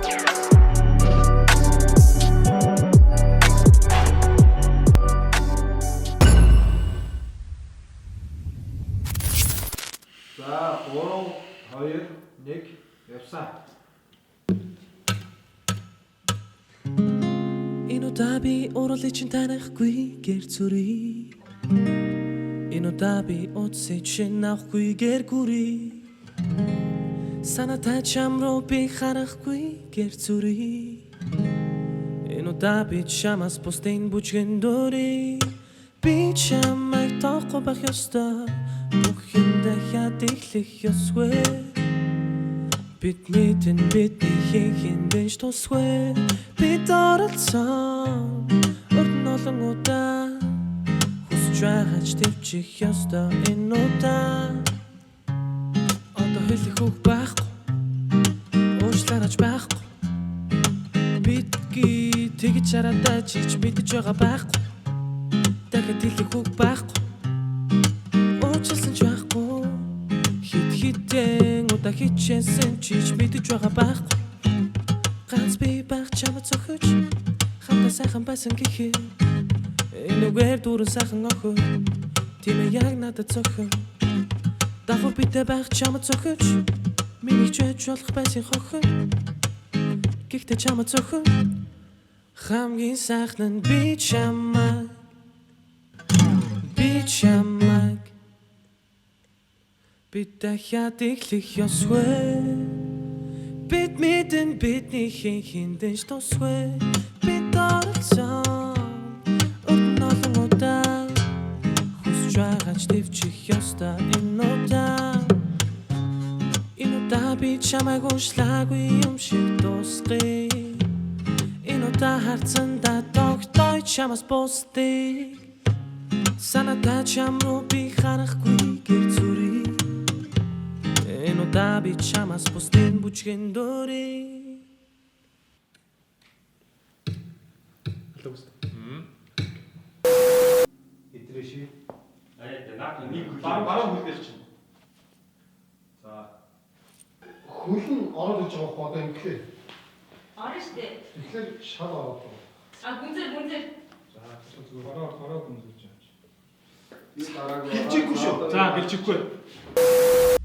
За 3 2 1 явсан. Энэ удаа би уралыг чинь танихгүй гэр зүрий. Энэ удаа би утсыг чинь авахгүй гэр гүрий. Санаатай чам руу би харахгүй гэр зүрий. Энэ удаа би чамаас бусдын бүжгэн дөрий. Би чамайг тоохгүй байх ёстой. Бүхэндээ хятиглэх ёсгүй. Бидний бидний хиндэж тусгүй. Бид оролцсон өрн олон удаа хүсэж байгаач төвчих ёстой энэ удаа. Одоо хэлэх үг байхгүй, уучлаарай байхгүй. Бидгий тэгж хараад чиж мэдж байгаа байхгүй. Дахиад хэлэх үг байхгүй, уучлсан ч байхгүй. Хитэн удаа хичээсэн чиж мэдж байгаа байхгүй. Ганц би байх чамд зохиж хамтаа сайхан байсан гэхээ. Энэгээр дуран сайхан охин тийм ээ яг надад зохин. Дагуу битээ байх чамд зохиж миний ч болох байсан хохин. Гэхдээ чамд зохин хамгийн сайхан нь би чамайг. Би чамайг бид дахиад иглэх ёсгүй. Бид мэдэн бидний хиндэж тусгүй. Бид оролцсон өрн олон удаа хүсэж байгаач төвчих ёстой энэ удаа. Энэ удаа би чамайг уушлаагүй юм шиг дуусгая. Энэ удаа харцандаа тогтоё чамаас бусдыг. Санаатай чам руу би харахгүй гэр зүрий. Энэ удаа би чамаас бусдын бүжгэн дөрий. Идрэши. Наад нэг Бараа хүлдэх чинь. За. Хүлэн ороод иж байгаа хөө одоо ингэхээ. Орно штэ. Тэгэхээр шал ороод байгаа. А гүнзэр. За зүгээр бараа гүнзэж байгаа. би дараагийн Гэлчихгүй шүү. За гэлчихгүй.